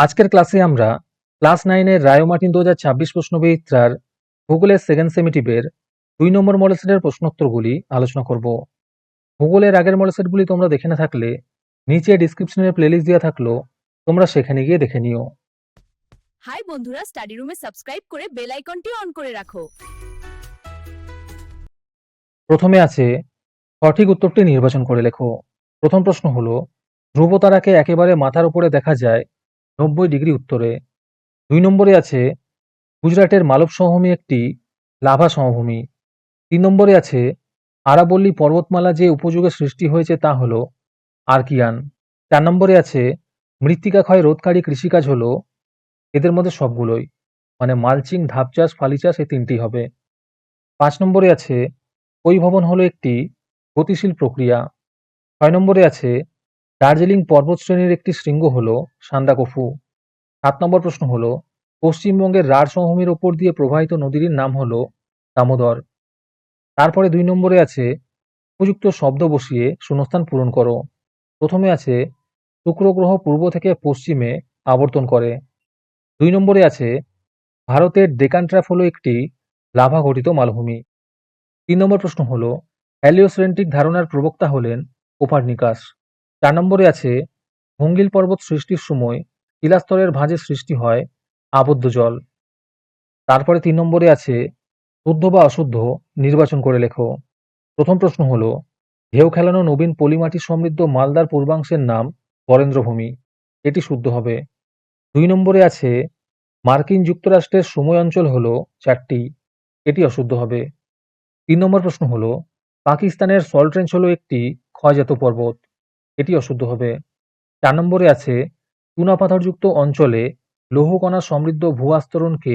আজকের ক্লাসে আমরা ক্লাস 9-এর রায় ও মার্টিন 2026 প্রশ্নবিচিত্রার ভূগোলের সেকেন্ড সেমিটিভের 2 নম্বর মডেল সেটের প্রশ্নোত্তরগুলি আলোচনা করব। ভূগোলের আগের মডেল সেটগুলি তোমরা দেখে না থাকলে নিচে ডিসক্রিপশনের প্লেলিস্ট দেওয়া থাকলো, তোমরা সেখানে গিয়ে দেখে নিও। হাই বন্ধুরা, স্টাডি রুমে সাবস্ক্রাইব করে বেল আইকনটি অন করে রাখো। প্রথমে আছে সঠিক উত্তরটি নির্বাচন করে লেখো। প্রথম প্রশ্ন হলো, ধ্রুব তারাকে একেবারে মাথার উপরে দেখা যায় 90 ডিগ্রি উত্তরে। 2 নম্বরে আছে গুজরাটের মালব সমভূমি একটি লাভা সমভূমি। 3 নম্বরে আছে আরাবল্লী পর্বতমালা যে উপযোগে সৃষ্টি হয়েছে তা হলো আর্কিয়ান। 4 নম্বরে আছে মৃত্তিকা ক্ষয় রোধকারী কৃষিকাজ হলো, এদের মধ্যে সবগুলোই, মানে মালচিং, ধাপ চাষ, ফালি চাষ, এই তিনটি হবে। 5 নম্বরে আছে পরিভবন হলো একটি গতিশীল প্রক্রিয়া। 6 নম্বরে আছে দার্জিলিং পর্বতশ্রেণীর একটি শৃঙ্গ হলো সান্দাকফু। 7 নম্বর প্রশ্ন হলো, পশ্চিমবঙ্গের রাঢ় সমভূমির ওপর দিয়ে প্রবাহিত নদীর নাম হলো দামোদর। তারপরে 2 নম্বরে আছে উপযুক্ত শব্দ বসিয়ে শূন্যস্থান পূরণ করো। প্রথমে আছে শুক্র গ্রহ পূর্ব থেকে পশ্চিমে আবর্তন করে। 2 নম্বরে আছে ভারতের ডেকান ট্র্যাপ হলো একটি লাভা গঠিত মালভূমি। 3 নম্বর প্রশ্ন হলো, হ্যালিওসেন্ট্রিক ধারণার প্রবক্তা হলেন কোপার্নিকাস। 4 নম্বরে আছে ভঙ্গিল পর্বত সৃষ্টির সময় শিলাস্তরের ভাঁজে সৃষ্টি হয় আবদ্ধ জল। তারপরে 3 নম্বরে আছে শুদ্ধ বা অশুদ্ধ নির্বাচন করে লেখো। প্রথম প্রশ্ন হলো, ঢেউ খেলানো নবীন পলিমাটি সমৃদ্ধ মালদার পূর্বাংশের নাম বরেন্দ্রভূমি, এটি শুদ্ধ হবে। 2 নম্বরে আছে মার্কিন যুক্তরাষ্ট্রের সময় অঞ্চল হলো 4টি, এটি অশুদ্ধ হবে। 3 নম্বর প্রশ্ন হলো, পাকিস্তানের সল্ট রেঞ্জ হলো একটি ক্ষয়জাত পর্বত, এটি অশুদ্ধ হবে। 4 নম্বরে আছে চুনাপাথরযুক্ত অঞ্চলে লৌহকণা সমৃদ্ধ ভূ আস্তরণকে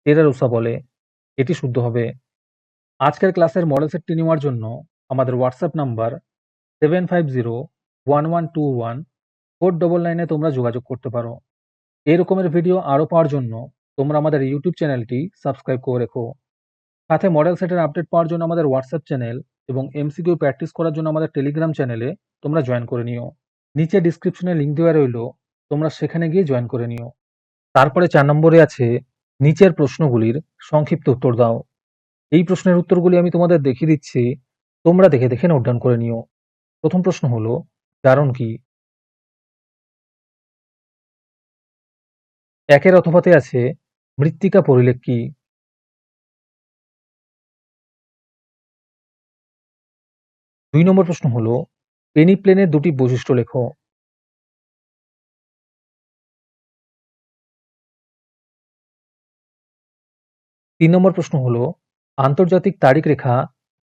টেরারোসা বলে, এটি শুদ্ধ হবে। আজকের ক্লাসের মডেল সেটটি নেওয়ার জন্য আমাদের হোয়াটসঅ্যাপ নাম্বার 7501121499 তোমরা যোগাযোগ করতে পারো। এই রকমের ভিডিও আরও পাওয়ার জন্য তোমরা আমাদের ইউটিউব চ্যানেলটি সাবস্ক্রাইব করে রেখো। সাথে মডেল সেটের আপডেট পাওয়ার জন্য আমাদের হোয়াটসঅ্যাপ চ্যানেল এবং এমসিকিউ প্র্যাকটিস করার জন্য আমাদের টেলিগ্রাম চ্যানেলে তোমরা জয়েন করে নিও। নিচে ডিসক্রিপশনে লিঙ্ক দেওয়া রইল, তোমরা সেখানে গিয়ে জয়েন করে নিও। তারপরে 4 নম্বরে আছে নিচের প্রশ্নগুলির সংক্ষিপ্ত উত্তর দাও। এই প্রশ্নের উত্তরগুলি আমি তোমাদের দেখিয়ে দিচ্ছি, তোমরা দেখে দেখে নোট ডাউন করে নিও। প্রথম প্রশ্ন হলো, জারণ কি? একের অথবাতে আছে মৃত্তিকা পরিলেখ কি? 2 নম্বর প্রশ্ন হলো, পেনিপ্লেনের দুটি বৈশিষ্ট্য লেখো। 3 নম্বর প্রশ্ন হলো, আন্তর্জাতিক তারিখ রেখা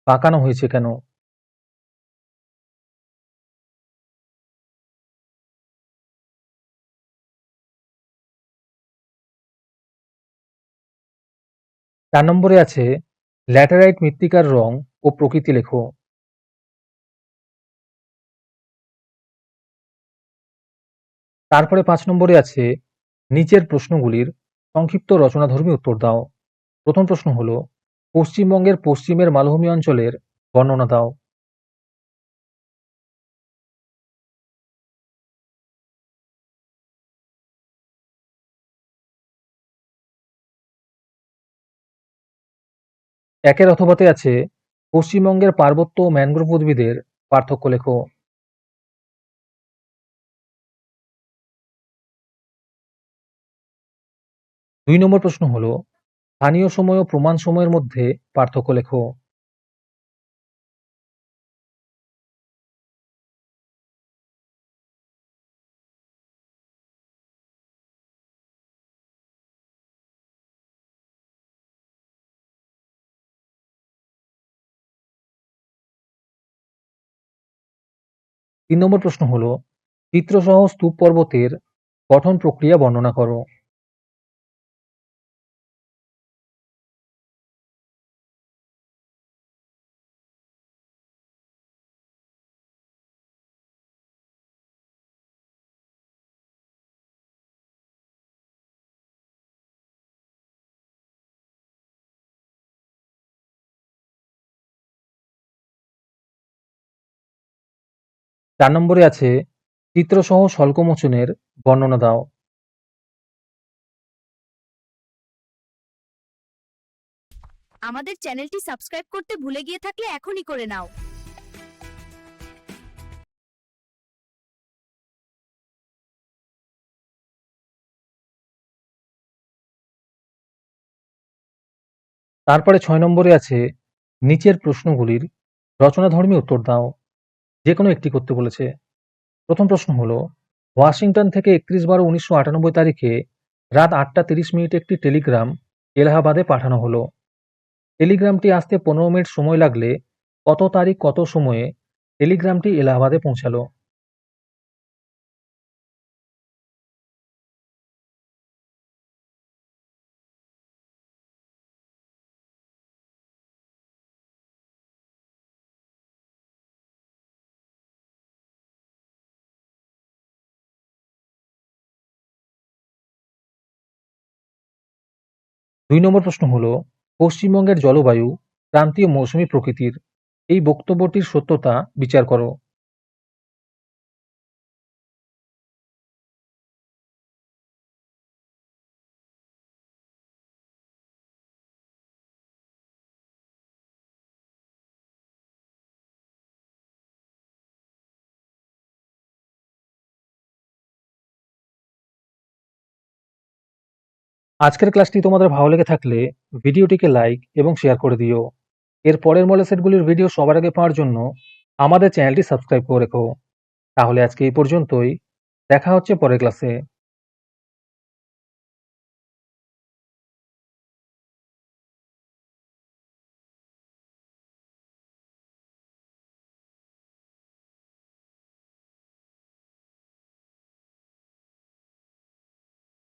বাঁকানো হয়েছে কেন? 4 নম্বরে আছে ল্যাটেরাইট মৃত্তিকার রং ও প্রকৃতি লেখো। 5 নম্বরে আছে নিচের প্রশ্নগুলির সংক্ষিপ্ত রচনাধর্মী উত্তর দাও। প্রথম প্রশ্ন হলো, পশ্চিমবঙ্গের পশ্চিমের মালভূমি অঞ্চলের বর্ণনা দাও। 1 অথবাতে আছে পশ্চিমবঙ্গের পার্বত্য ও ম্যানগ্রোভ উদ্ভিদের পার্থক্য লেখো। 2 নম্বর প্রশ্ন হলো, স্থানীয় সময় ও প্রমাণ সময়ের মধ্যে পার্থক্য লেখো। 3 নম্বর প্রশ্ন হলো, চিত্রসহ স্তূপ পর্বতের গঠন প্রক্রিয়া বর্ণনা করো। 4 নম্বরে আছে চিত্রসহ স্বল্পমোচনের বর্ণনা দাও। আমাদের চ্যানেলটি সাবস্ক্রাইব করতে ভুলে গিয়ে থাকলে এখনই করে নাও। তারপরে ৬ নম্বরে আছে নিচের প্রশ্নগুলির রচনাধর্মী উত্তর দাও। যে কোনো একটি করতে বলেছে। প্রথম প্রশ্ন হলো, ওয়াশিংটন থেকে ৩১/১২/১৯৯৮ তারিখে রাত ৮টা ৩০ মিনিটে একটি টেলিগ্রাম এলাহাবাদে পাঠানো হলো। টেলিগ্রামটি আসতে ১৫ মিনিট সময় লাগলে কত তারিখ কত সময়ে টেলিগ্রামটি এলাহাবাদে পৌঁছালো? ২ নম্বর প্রশ্ন হলো, পশ্চিমবঙ্গের জলবায়ু ক্রান্তীয় মৌসুমী প্রকৃতির। এই বক্তব্যটির সত্যতা বিচার করো। আজকের ক্লাসটি তোমাদের ভালো লেগে থাকলে ভিডিওটিকে লাইক এবং শেয়ার করে দিও। এর পরের মডেল সেটগুলির ভিডিও সবার আগে পাওয়ার জন্য আমাদের চ্যানেলটি সাবস্ক্রাইব করে রেখো। তাহলে আজকে এই পর্যন্তই। দেখা হচ্ছে পরের ক্লাসে।